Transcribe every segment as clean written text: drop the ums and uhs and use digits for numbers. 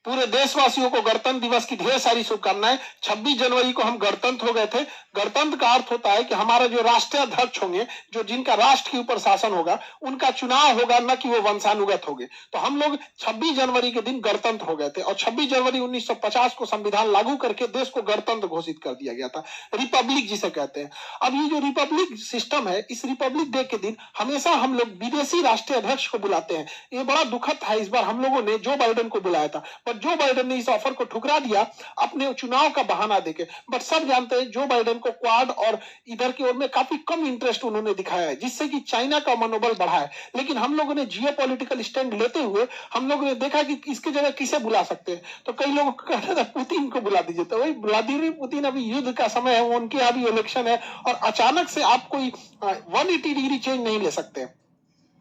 पूरे देशवासियों को गणतंत्र दिवस की ढेर सारी शुभकामनाएं। 26 जनवरी को हम गणतंत्र हो गए थे। गणतंत्र का अर्थ होता है कि हमारा जो राष्ट्रीय अध्यक्ष होंगे, जो जिनका राष्ट्र के ऊपर शासन होगा, उनका चुनाव होगा, न कि वो वंशानुगत होंगे। तो हम लोग 26 जनवरी के दिन गणतंत्र हो गए थे और 26 जनवरी 1950 को संविधान लागू करके देश को गणतंत्र घोषित कर दिया गया था, रिपब्लिक जिसे कहते हैं। अब ये जो रिपब्लिक सिस्टम है, इस रिपब्लिक डे के दिन हमेशा हम लोग विदेशी राष्ट्रीय अध्यक्ष को बुलाते हैं। ये बड़ा दुखद था, इस बार हम लोगों ने जो बाइडेन को बुलाया था, बट जो बाइडेन ने इस ऑफर को ठुकरा दिया अपने चुनाव का बहाना देके। बट सब जानते हैं जो बाइडेन को क्वाड और इधर की ओर में काफी कम इंटरेस्ट उन्होंने दिखाया है, जिससे कि चाइना का मनोबल बढ़ा है। लेकिन हम लोगों ने जियो पॉलिटिकल स्टैंड लेते हुए हम लोगों ने देखा कि इसकी जगह किसे बुला सकते हैं। तो कई लोग कहते थे पुतिन को बुला दीजिए, तो वही व्लादिमीर पुतिन, अभी युद्ध का समय है, उनके यहाँ भी इलेक्शन है और अचानक से आप कोई 180 डिग्री चेंज नहीं ले सकते।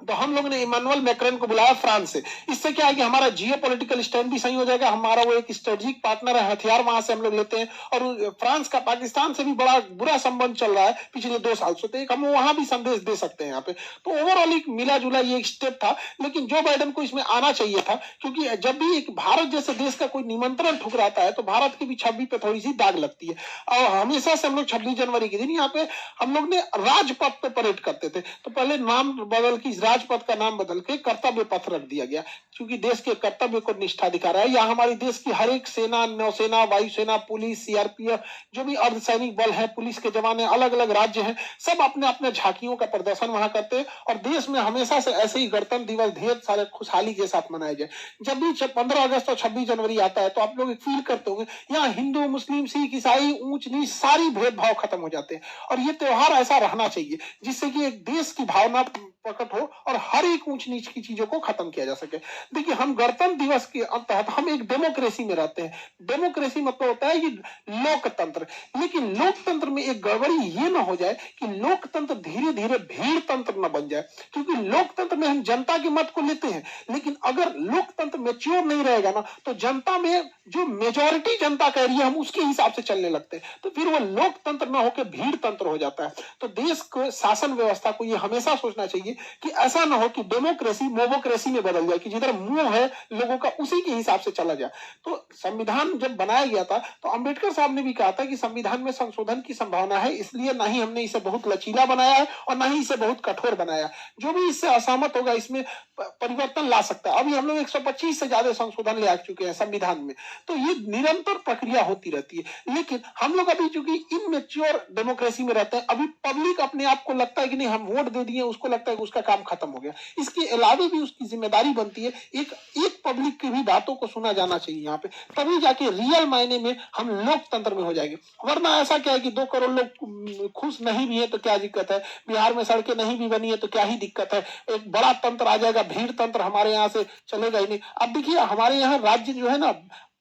तो हम लोग ने इमानुएल मैक्रोन को बुलाया फ्रांस से। इससे क्या है कि हमारा जियो पॉलिटिकल स्टैंड भी सही हो जाएगा, हमारा वो एक स्ट्रेटेजिक पार्टनर है, हथियार वहां से हम लोग लेते हैं। और फ्रांस का पाकिस्तान से भी बड़ा बुरा संबंध चल रहा है पिछले 2 साल से, तो एक हम वहां भी संदेश दे सकते हैं यहाँ पे। तो ओवरऑल एक मिला जुला ये एक स्टेप था। लेकिन जो बाइडेन को इसमें आना चाहिए था, क्योंकि जब भी एक भारत जैसे देश का कोई निमंत्रण ठुकराता है तो भारत की भी छवि पे थोड़ी सी दाग लगती है। और हमेशा से हम लोग 26 जनवरी के दिन यहाँ पे हम लोग ने राजपथ पे परेड करते थे। तो पहले नाम बदल के राजपथ का नाम बदल के कर्तव्य पथ रख दिया गया, क्योंकि देश के कर्तव्य को निष्ठा दिखा रहा है। यहाँ हमारी देश की हर एक सेना, नौसेना, वायुसेना, पुलिस, सीआरपीएफ, जो भी अर्धसैनिक बल है, पुलिस के जवान, अलग अलग राज्य हैं, सब अपने अपने झांकियों का प्रदर्शन वहां करते हैं। और देश में हमेशा से ऐसे ही गणतंत्र दिवस ढेर सारे खुशहाली के साथ मनाए जाए। जब भी 15 अगस्त और 26 जनवरी आता है तो आप लोग फील करते होंगे यहाँ हिंदू, मुस्लिम, सिख, ईसाई, ऊंच नीच सारी भेदभाव खत्म हो जाते हैं। और ये त्योहार ऐसा रहना चाहिए जिससे कि एक देश की भावना प्रकट हो और हर एक ऊंच नीच की चीजों को खत्म किया जा सके। देखिए, हम गणतंत्र दिवस के तहत हम एक डेमोक्रेसी में रहते हैं। डेमोक्रेसी मतलब होता है कि लोकतंत्र। लेकिन लोकतंत्र में एक गड़बड़ी ये ना हो जाए कि लोकतंत्र धीरे धीरे भीड़ तंत्र न बन जाए, क्योंकि लोकतंत्र में हम जनता के मत को लेते हैं, लेकिन अगर लोकतंत्र मैच्योर नहीं रहेगा ना तो जनता में जो मेजोरिटी जनता कह रही है हम उसके हिसाब से चलने लगते हैं, तो फिर वो लोकतंत्र ना होकर भीड़ तंत्र हो जाता है। तो देश को शासन व्यवस्था को ये हमेशा सोचना चाहिए कि ऐसा ना हो कि डेमोक्रेसी मोबोक्रेसी में बदल जाए, कि जिधर मुंह है लोगों का उसी के हिसाब से चला जाए। तो संविधान जब बनाया गया था तो अंबेडकर साहब ने भी कहा था कि संविधान में संशोधन की संभावना है, इसलिए ना ही हमने इसे बहुत लचीला बनाया है और ना ही इसे बहुत कठोर बनाया। जो भी इससे असहमत होगा इसमें परिवर्तन ला सकता है। अभी हम लोग 125 से ज्यादा संशोधन ले आ चुके हैं संविधान में। तो ये निरंतर प्रक्रिया होती रहती है। लेकिन हम लोग अभी चूंकि इनमेच्योर डेमोक्रेसी में रहते हैं, अभी पब्लिक अपने आप को लगता है कि नहीं हम वोट दे दिए, उसको लगता है कि उसका काम खत्म हो गया। इसके अलावा भी उसकी जिम्मेदारी बनती है एक पब्लिक की भी बातों को सुना जाना चाहिए यहाँ पे, तभी जाके रियल मायने में हम लोकतंत्र में हो जाएंगे। वरना ऐसा क्या है कि 2 करोड़ लोग खुश नहीं भी है तो क्या दिक्कत है, बिहार में सड़कें नहीं भी बनी है तो क्या ही दिक्कत है, एक बड़ा तंत्र आ जाएगा, भीड़ तंत्र हमारे यहाँ से चलेगा ही नहीं। अब देखिए हमारे यहाँ राज्य जो है ना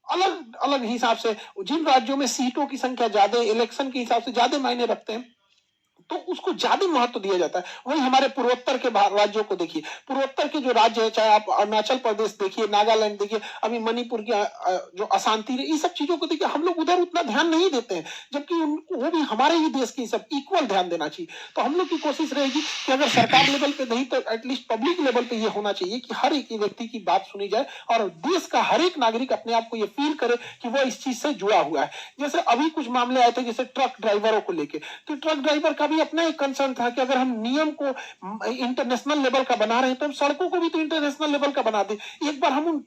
अलग अलग हिसाब से, जिन राज्यों में सीटों की संख्या ज्यादा, इलेक्शन के हिसाब से ज्यादा मायने रखते हैं तो उसको ज्यादा महत्व दिया जाता है। वही हमारे पूर्वोत्तर के राज्यों को देखिए, पूर्वोत्तर के जो राज्य है, चाहे आप अरुणाचल प्रदेश देखिए, नागालैंड देखिए, अभी मणिपुर की जो अशांति है, ये सब चीजों को देखिए हम लोग उधर उतना ध्यान नहीं देते हैं, जबकि वो भी हमारे ही देश की सब इक्वल ध्यान देना चाहिए। तो हम लोग की कोशिश रहेगी कि अगर सरकार लेवल पे नहीं तो एटलीस्ट पब्लिक लेवल पे ये होना चाहिए कि हर एक व्यक्ति की बात सुनी जाए और देश का हर एक नागरिक अपने आप को ये फील करे कि वो इस चीज से जुड़ा हुआ है। जैसे अभी कुछ मामले आए थे जैसे ट्रक ड्राइवरों को लेके, तो ट्रक ड्राइवर का भी अपना एक कंसर्न था कि अगर हम नियम को इंटरनेशनल लेवल का बना रहे हैं तो हम सड़कों को भी तो इंटरनेशनल लेवल का बना दे। एक बार हम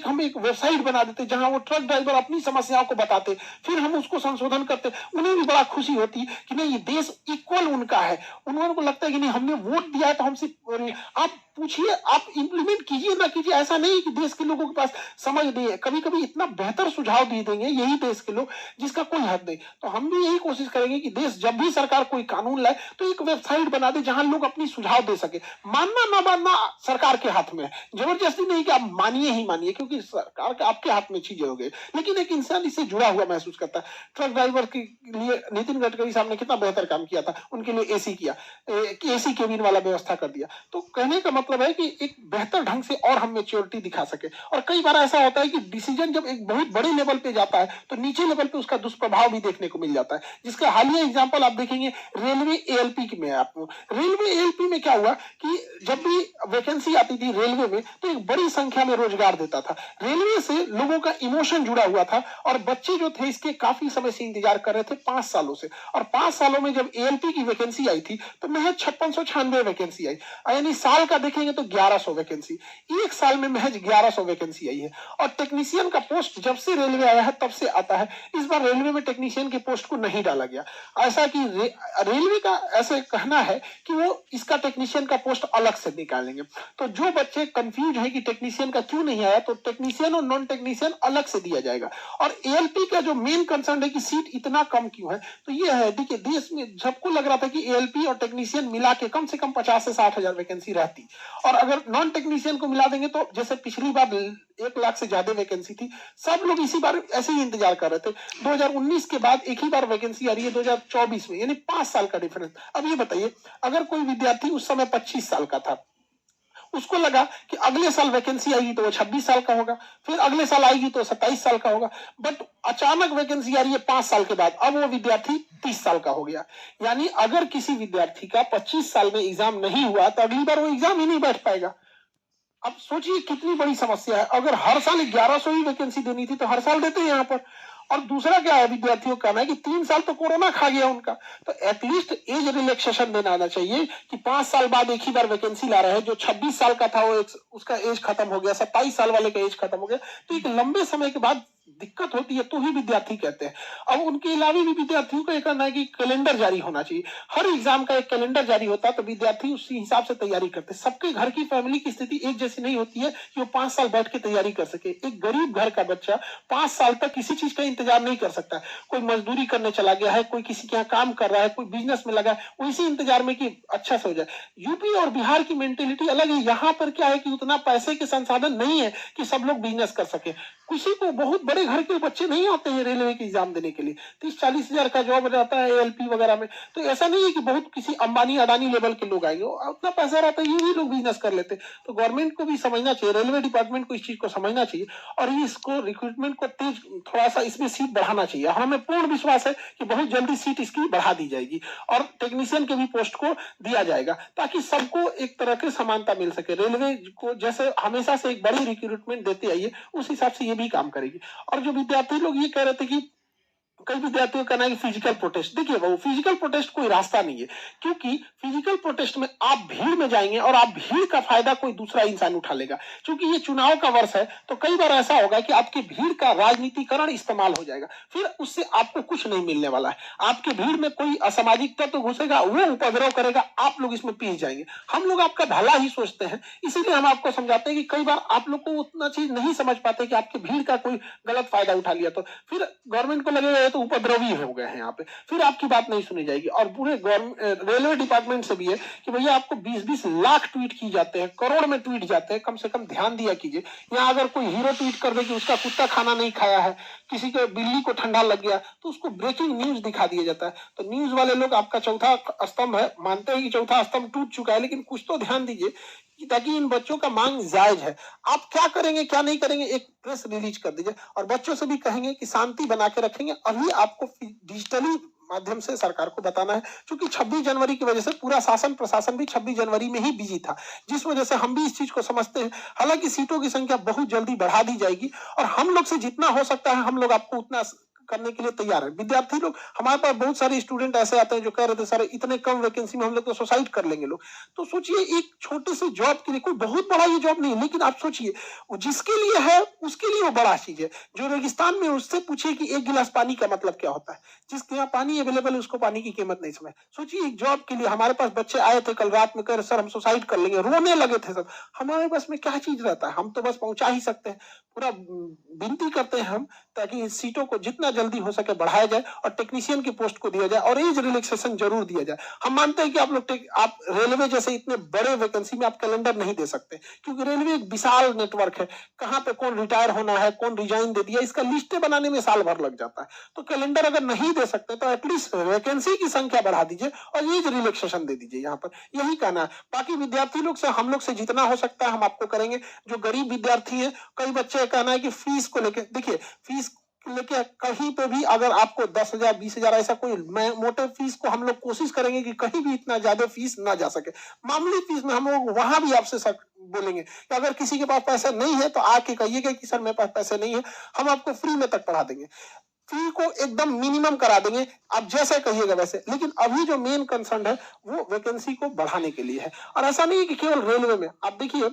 हम एक वेबसाइट बना देते जहां वो ट्रक ड्राइवर अपनी समस्याओं को बताते, फिर हम उसको संशोधन करते, उन्हें भी बड़ा खुशी होती कि नहीं ये देश इक्वल उनका है। उन्होंने को लगता है कि नहीं हमने वोट दिया है तो हमसे आप पूछिए, आप इंप्लीमेंट कीजिए ना कीजिए, ऐसा नहीं कि देश के लोगों के पास समझ नहीं है, कभी कभी इतना बेहतर सुझाव दे देंगे यही देश के लोग जिसका कोई हद नहीं। तो हम भी यही कोशिश करेंगे कि देश जब भी सरकार कोई कानून लाए तो एक वेबसाइट बना दे जहां लोग अपनी सुझाव दे सके। मानना ना मानना सरकार के हाथ में है, जबरदस्ती नहीं कि आप मानिए ही मानिए, क्योंकि सरकार के आपके हाथ में चीजें हो गई। लेकिन एक इंसान इससे जुड़ा हुआ महसूस करता है। ट्रक ड्राइवर के लिए नितिन गडकरी साहब ने कितना बेहतर काम किया था, उनके लिए एसी किया, एसी केबिन वाला व्यवस्था कर दिया। तो कहने का मतलब मतलब है कि एक बेहतर ढंग से और हम मेच्योरिटी दिखा सके। और कई बार ऐसा होता है कि डिसीजन जब एक बहुत बड़े लेवल पे जाता है तो नीचे लेवल पे उसका दुष्प्रभाव भी देखने को मिल जाता है, जिसका हालिया एग्जाम्पल आप देखेंगे रेलवे एएलपी में। आपको रेलवे एएलपी में क्या हुआ कि जब भी वैकेंसी आती थी रेलवे में तो एक बड़ी संख्या में रोजगार देता था। रेलवे से लोगों का इमोशन जुड़ा हुआ था और बच्चे जो थे इसके काफी समय से इंतजार कर रहे थे, 5 सालों से। और 5 सालों में जब एएलपी की वैकेंसी आई थी तो महज 5696 वैकेंसी आई, यानी साल का देखेंगे तो 1100 वैकेंसी। एक साल में महज 1100 वैकेंसी आई है। और टेक्नीशियन का पोस्ट जब से रेलवे आया है तब से आता है, इस बार रेलवे में टेक्नीशियन के पोस्ट को नहीं डाला गया। ऐसा कि रेलवे का ऐसे कहना है कि वो इसका टेक्नीशियन का पोस्ट अलग से निकालेंगे। तो जो बच्चे कंफ्यूज है कि टेक्नीशियन का क्यों नहीं आया, तो टेक्नीशियन और नॉन टेक्नीशियन अलग से दिया जाएगा। और एएलपी का जो मेन कंसर्न है कि सीट इतना कम क्यों है, तो ये है देखिए देश में सबको लग रहा था कि एएलपी और टेक्नीशियन मिला के कम से कम 50 से 60 हजार वैकेंसी रहती, और अगर नॉन टेक्नीशियन को मिला देंगे तो जैसे पिछली बार 1 लाख से ज्यादा वैकेंसी थी, सब लोग इसी बार ऐसे ही इंतजार कर रहे थे। 2019 के बाद एक ही बार वैकेंसी आ रही है 2024 में, यानी 5 साल का डिफरेंस। अब ये बताइए अगर कोई विद्यार्थी उस समय 25 साल का था, उसको लगा कि अगले साल वैकेंसी आएगी तो वो 26 साल का होगा, फिर अगले साल आएगी तो 27 साल का होगा, बट अचानक वैकेंसी आ रही है 5 साल के बाद, अब वो विद्यार्थी 30 साल का हो गया। यानी अगर किसी विद्यार्थी का 25 साल में एग्जाम नहीं हुआ तो अगली बार वो एग्जाम ही नहीं बैठ पाएगा। अब सोचिए कितनी बड़ी समस्या है। अगर हर साल 1100 ही वैकेंसी देनी थी तो हर साल देते हैं यहाँ पर। और दूसरा क्या है, विद्यार्थियों का कहना है कि 3 साल तो कोरोना खा गया उनका, तो एटलीस्ट एज रिलैक्सेशन देना आना चाहिए कि 5 साल बाद एक ही बार वैकेंसी ला रहे हैं। जो 26 साल का था वो उसका एज खत्म हो गया, 27 साल वाले का एज खत्म हो गया, तो एक लंबे समय के बाद दिक्कत होती है तो ही विद्यार्थी कहते हैं। अब उनके अलावा भी विद्यार्थियों का कहना है कि कैलेंडर जारी होना चाहिए, हर एग्जाम का एक कैलेंडर जारी होता है तो विद्यार्थी उसी हिसाब से तैयारी करते हैं। सबके घर की फैमिली की स्थिति एक जैसी नहीं होती है कि वो 5 साल बैठ के तैयारी कर सके। एक गरीब घर का बच्चा 5 साल तक किसी चीज का इंतजार नहीं कर सकता। कोई मजदूरी करने चला गया है, कोई किसी के यहाँ काम कर रहा है, कोई बिजनेस में लगा है, वो इसी इंतजार में कि अच्छा से हो जाए। यूपी और बिहार की मेंटेलिटी अलग है। यहाँ पर क्या है कि उतना पैसे के संसाधन नहीं है कि सब लोग बिजनेस कर सके। किसी को बहुत बड़े घर के बच्चे नहीं आते हैं रेलवे के एग्जाम देने के लिए, 30-40 हजार का जॉब रहता है एएलपी वगैरह में, तो ऐसा नहीं है कि बहुत किसी अंबानी अडानी लेवल के लोग आएंगे। उतना पैसा रहता है ये भी लोग बिजनेस कर लेते। तो गवर्नमेंट को भी समझना चाहिए, रेलवे डिपार्टमेंट को इस चीज को समझना चाहिए और इसको रिक्रूटमेंट को तेज थोड़ा सा इसमें सीट बढ़ाना चाहिए। हमें पूर्ण विश्वास है कि बहुत जल्दी सीट इसकी बढ़ा दी जाएगी और टेक्नीशियन के भी पोस्ट को दिया जाएगा ताकि सबको एक तरह की समानता मिल सके। रेलवे को जैसे हमेशा से एक बड़ी रिक्रूटमेंट देती आई है उस हिसाब से ये भी काम करेगी। और जो विद्यार्थी लोग ये कह रहे थे कि कई विद्यार्थियों का कहना है कि फिजिकल प्रोटेस्ट, देखिए वो फिजिकल प्रोटेस्ट कोई रास्ता नहीं है, क्योंकि फिजिकल प्रोटेस्ट में आप भीड़ में जाएंगे और आप भीड़ का फायदा कोई दूसरा इंसान उठा लेगा। क्योंकि ये चुनाव का वर्ष है तो कई बार ऐसा होगा कि आपकी भीड़ का राजनीतिकरण इस्तेमाल हो जाएगा, फिर उससे आपको कुछ नहीं मिलने वाला है। आपके भीड़ में कोई असामाजिक तत्व घुसेगा, वो उपद्रव करेगा, आप लोग इसमें पीस जाएंगे। हम लोग आपका भला ही सोचते हैं, इसीलिए हम आपको समझाते हैं कि कई बार आप लोग को उतना चीज नहीं समझ पाते कि आपकी भीड़ का कोई गलत फायदा उठा लिया तो फिर गवर्नमेंट को लगेगा तो उपद्रवी हो गए हैं यहाँ पे, फिर आपकी बात नहीं सुनी जाएगी। और पूरे रेलवे डिपार्टमेंट से भी है कि भैया आपको 20-20 लाख ट्वीट किए जाते हैं, करोड़ में ट्वीट जाते हैं, कम से कम ध्यान दिया कीजिए। यहाँ अगर कोई हीरो ट्वीट कर दे कि उसका कुत्ता खाना नहीं खाया है, किसी को बिल्ली को ठंडा लग गया, तो उसको ब्रेकिंग न्यूज दिखा दिया जाता है। तो न्यूज वाले लोग आपका चौथा स्तंभ है, मानते हैं कि चौथा स्तंभ टूट चुका है, लेकिन कुछ तो ध्यान दीजिए ताकि इन बच्चों का मांग जायज है। आप क्या करेंगे क्या नहीं करेंगे एक प्रेस रिलीज कर दीजिए और बच्चों से भी कहेंगे कि शांति बना के रखेंगे। अभी आपको डिजिटली माध्यम से सरकार को बताना है, क्योंकि 26 जनवरी की वजह से पूरा शासन प्रशासन भी 26 जनवरी में ही बिजी था, जिस वजह से हम भी इस चीज को समझते हैं। हालांकि सीटों की संख्या बहुत जल्दी बढ़ा दी जाएगी और हम लोग से जितना हो सकता है हम लोग आपको उतना करने के लिए तैयार है। विद्यार्थी लोग, हमारे पास बहुत सारे स्टूडेंट ऐसे आते हैं जो कह रहे थे सर इतने कम वैकेंसी में हम लोग तो सुसाइड कर लेंगे लोग। तो सोचिए एक छोटे से जॉब के लिए, कोई बहुत बड़ा ये जॉब नहीं, लेकिन आप सोचिए जिसके लिए है उसके लिए वो बड़ा चीज है। जो रेगिस्तान में उससे पूछिए कि एक गिलास पानी का मतलब क्या होता है, जिसके यहाँ पानी अवेलेबल है उसको पानी की कीमत नहीं समझ। सोचिए एक जॉब के लिए हमारे पास बच्चे आए थे कल रात में, कह रहे सर हम सुसाइड कर लेंगे, रोने लगे थे सब। हमारे पास में क्या चीज रहता है, हम तो बस पहुंचा ही सकते हैं। पूरा विनती करते हैं हम, ताकि इन सीटों को जितना जल्दी हो सके बढ़ाया जाए और टेक्नीशियन की पोस्ट को दिया जाए और एज रिलैक्सेशन जरूर दिया जाए। हम मानते हैं कि आप लोग आप रेलवे जैसे इतने बड़े वैकेंसी में आप कैलेंडर नहीं दे सकते, क्योंकि रेलवे एक विशाल नेटवर्क है, कहाँ पे कौन रिटायर होना है, कौन रिजाइन दे दिया, इसका लिस्टें बनाने में साल भर लग जाता है। तो कैलेंडर अगर नहीं दे सकते तो एटलीस्ट वैकेंसी की संख्या बढ़ा दीजिए और एज रिलैक्सेशन दे दीजिए। यहाँ पर यही कहना है। बाकी विद्यार्थी लोग से हम लोग से जितना हो सकता है हम आपको करेंगे। जो गरीब विद्यार्थी है, कई बच्चे कहना है कि फीस को लेके, देखिए फीस लेके कहीं पे भी अगर आपको 10,000 20,000 ऐसा कोई मोटे फीस को हम लोग कोशिश करेंगे कि कहीं भी इतना ज्यादा फीस ना जा सके। मामूली फीस में हम लोग वहां भी आपसे बोलेंगे कि अगर किसी के पास पैसे नहीं है तो आके कहिएगा कि सर मेरे पास पैसे नहीं है, हम आपको फ्री में तक पढ़ा देंगे। फी को एकदम मिनिमम करा देंगे, आप जैसे कहिएगा वैसे। लेकिन अभी जो मेन कंसर्न है वो वैकेंसी को बढ़ाने के लिए है। और ऐसा नहीं है कि केवल रेलवे में, आप देखिए,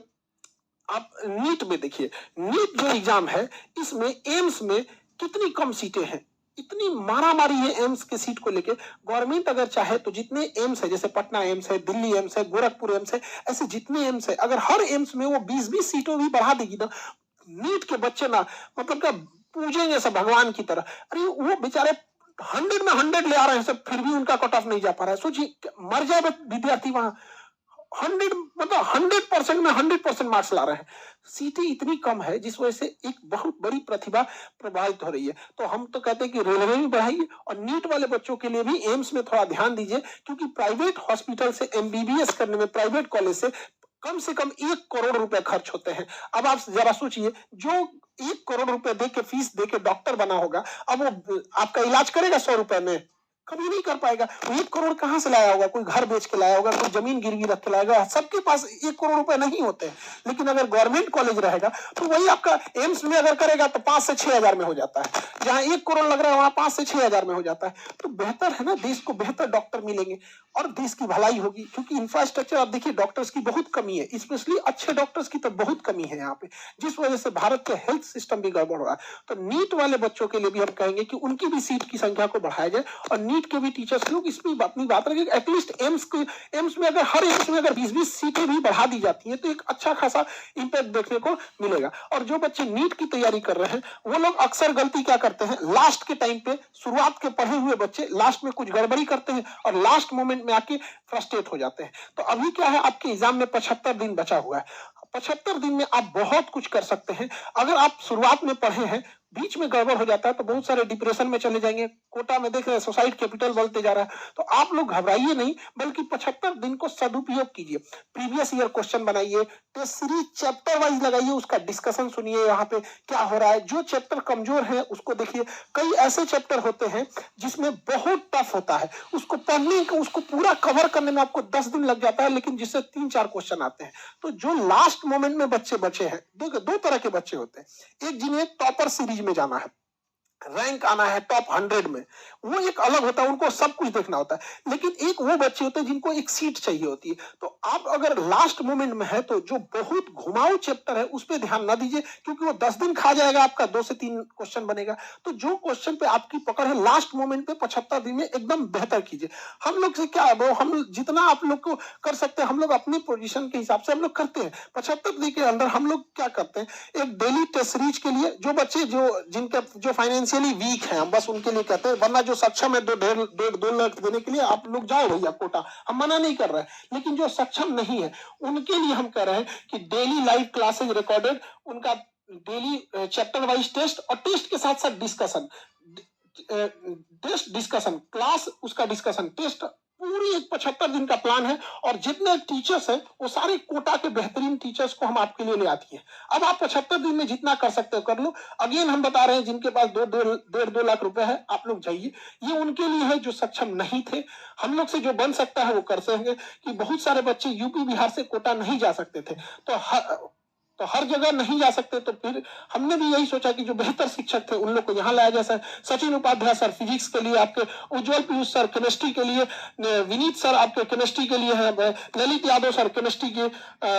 आप नीट में देखिए, नीट जो एग्जाम है इसमें एम्स में कितनी कम सीटें हैं, इतनी मारामारी है एम्स के सीट को लेके। गवर्नमेंट अगर चाहे तो जितने एम्स है, जैसे पटना एम्स है, दिल्ली एम्स है, गोरखपुर एम्स है, ऐसे जितने एम्स है, अगर हर एम्स में वो 20-20 सीटों भी बढ़ा देगी ना, नीट के बच्चे ना मतलब क्या पूजेंगे सब भगवान की तरह। अरे वो बेचारे 100 में 100 ले आ रहे हैं सब, फिर भी उनका कट ऑफ नहीं जा पा रहा है। सोचिए, मर जाए विद्यार्थी वहां। 100 मतलब 100% में 100% मार्क्स ला रहे हैं। सीटें इतनी कम है जिस वजह से एक बहुत बड़ी प्रतिभा प्रभावित हो रही है। तो हम तो कहते हैं कि रेलवे में बढ़ाइए और नीट वाले बच्चों के लिए भी एम्स में थोड़ा ध्यान दीजिए, क्योंकि प्राइवेट हॉस्पिटल से एमबीबीएस करने में, प्राइवेट कॉलेज से कम 1 करोड़ रुपए खर्च होते हैं। अब आप जरा सोचिए, जो 1 करोड़ रुपए दे के फीस दे के डॉक्टर बना होगा, अब वो आपका इलाज करेगा 100 रुपए में? कभी नहीं कर पाएगा। 1 करोड़ कहां से लाया होगा? कोई घर बेच के लाया होगा, कोई जमीन गिरवी रख के लाएगा। सबके पास 1 करोड़ रुपए नहीं होते। लेकिन अगर गवर्नमेंट कॉलेज रहेगा तो वही आपका एम्स में अगर करेगा तो 5 से 6 हजार में हो जाता है। जहां 1 करोड़ लग रहा है वहां 5 से 6 हजार में हो जाता है। तो बेहतर है ना, देश को बेहतर डॉक्टर मिलेंगे और देश की भलाई होगी। क्योंकि इंफ्रास्ट्रक्चर, आप देखिए डॉक्टर्स की बहुत कमी है, स्पेशली अच्छे डॉक्टर्स की तो बहुत कमी है यहाँ पे, जिस वजह से भारत के हेल्थ सिस्टम भी गड़बड़ हो रहा है। तो नीट वाले बच्चों के लिए भी हम कहेंगे कि उनकी भी सीट की संख्या को बढ़ाया जाए और नीट के भी टीचर्स लोग इसमें अपनी बात रखें। एटलीस्ट एम्स में अगर हर एम्स में अगर 20-20 सीटें भी बढ़ा दी जाती हैं तो एक अच्छा खासा इंपैक्ट देखने को मिलेगा। और जो बच्चे नीट की तैयारी कर रहे हैं वो लोग अक्सर गलती क्या करते हैं, लास्ट के टाइम पे, शुरुआत के पढ़े हुए बच्चे लास्ट में कुछ गड़बड़ी करते हैं और लास्ट मोमेंट में आके फ्रस्ट्रेट हो जाते हैं। तो अभी क्या है, आपके एग्जाम में 75 दिन बचा हुआ है। 75 दिन में आप बहुत कुछ कर सकते हैं। अगर आप शुरुआत में पढ़े हैं, बीच में गड़बड़ हो जाता है तो बहुत सारे डिप्रेशन में चले जाएंगे। कोटा में देख रहे हैं सुसाइड कैपिटल बढ़ते जा रहा है। तो आप लोग घबराइए नहीं, बल्कि 75 दिन को सदुपयोग कीजिए। प्रीवियस ईयर क्वेश्चन बनाइए, टेस्ट सीरीज चैप्टर वाइज लगाइए, उसका डिस्कशन सुनिए, यहाँ पे क्या हो रहा है। जो चैप्टर कमजोर है उसको देखिए। कई ऐसे चैप्टर होते हैं जिसमें बहुत टफ होता है, उसको पढ़ने का, उसको पूरा कवर करने में आपको 10 दिन लग जाता है, लेकिन जिससे 3-4 क्वेश्चन आते हैं। तो जो लास्ट मोमेंट में बच्चे बचे हैं, दो तरह के बच्चे होते हैं। एक जिन्हें टॉपर सीरीज में जाना है, रैंक आना है टॉप 100 में, वो एक अलग होता है, उनको सब कुछ देखना होता है। लेकिन एक वो बच्चे होते हैं जिनको एक सीट चाहिए होती है। तो आप अगर लास्ट मोमेंट में है तो जो बहुत घुमाऊ चैप्टर है उस पर ध्यान ना दीजिए, क्योंकि वो 10 दिन खा जाएगा आपका, 2 से 3 क्वेश्चन बनेगा। तो जो क्वेश्चन पे आपकी पकड़ है लास्ट मोमेंट पे 75 दिन में एकदम बेहतर कीजिए। हम लोग से क्या है वो, हम जितना आप लोग को कर सकते हैं हम लोग अपनी पोजीशन के हिसाब से हम लोग करते हैं। 75 दिन के अंदर हम लोग क्या करते हैं, एक डेली टेस्ट सीरीज के लिए जो बच्चे जो फाइनेंशियली वीक हैं, हम बस उनके लिए कहते हैं। वरना जो सक्षम है 2 लाख देने के लिए आप लोग जाओ भैया कोटा, हम मना नहीं कर रहे हैं। लेकिन जो सक्षम नहीं है उनके लिए हम कह रहे हैं कि डेली लाइव क्लासेज रिकॉर्डेड, उनका डेली चैप्टर वाइज टेस्ट और टेस्ट के साथ साथ डिस्कशन, टेस्ट डिस्कशन क्लास, उसका डिस्कशन टेस्ट, पूरी एक 75 दिन का प्लान है। और जितने टीचर्स हैं वो सारे कोटा के बेहतरीन टीचर्स को हम आपके लिए ले आती हैं। अब आप 75 दिन में जितना कर सकते हो कर लो। अगेन हम बता रहे हैं जिनके पास 1.5-2 लाख रुपए है, आप लोग जाइए। ये उनके लिए है जो सक्षम नहीं थे। हम लोग से जो बन सकता है वो कर सकेंगे। कि बहुत सारे बच्चे यूपी बिहार से कोटा नहीं जा सकते थे, तो हर जगह नहीं जा सकते, तो फिर हमने भी यही सोचा कि जो बेहतर शिक्षक थे उन लोग को यहाँ लाया जाए। सचिन उपाध्याय सर फिजिक्स के लिए, आपके उज्जवल पीयूष सर केमिस्ट्री के लिए, विनीत सर आपके केमिस्ट्री के लिए है, ललित यादव सर केमिस्ट्री के,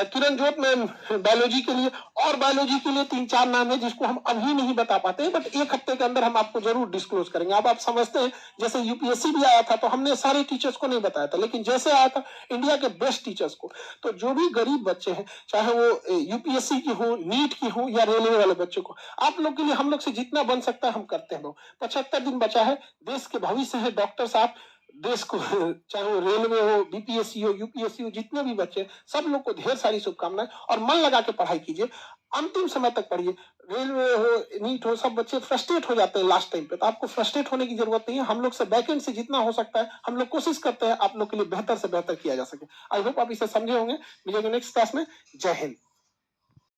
किरण जोत मैम बायोलॉजी के लिए, और बायोलॉजी के लिए 3-4 नाम है जिसको हम अभी नहीं बता पाते, बट 1 हफ्ते के अंदर हम आपको जरूर डिस्क्लोज करेंगे। अब आप समझते हैं, जैसे यूपीएससी भी आया था तो हमने सारे टीचर्स को नहीं बताया था, लेकिन जैसे आया था इंडिया के बेस्ट टीचर्स को, तो जो भी गरीब बच्चे हैं, चाहे वो यूपीएससी यूपीएससी की हो, नीट की हो या रेलवे वाले बच्चों को, आप लोग के लिए हम लोग से जितना बन सकता है हम करते हैं। 75 दिन बचा है, देश के भविष्य है डॉक्टर साहब, देश को चाहे वो रेलवे हो, बीपीएससी हो, यूपीएससी हो, जितने भी बच्चे सब लोग को ढेर सारी शुभकामनाएं, और मन लगा के पढ़ाई कीजिए, अंतिम समय तक पढ़िए। रेलवे हो, नीट हो, सब बच्चे फ्रस्ट्रेट हो जाते हैं लास्ट टाइम पे, तो आपको फ्रस्ट्रेट होने की जरूरत नहीं है। हम लोग से बैकएंड से जितना हो सकता है हम लोग कोशिश करते हैं आप लोग के लिए बेहतर से बेहतर किया जा सके। आई होप आप इसे समझे होंगे। मिलेंगे नेक्स्ट क्लास में। जय हिंद।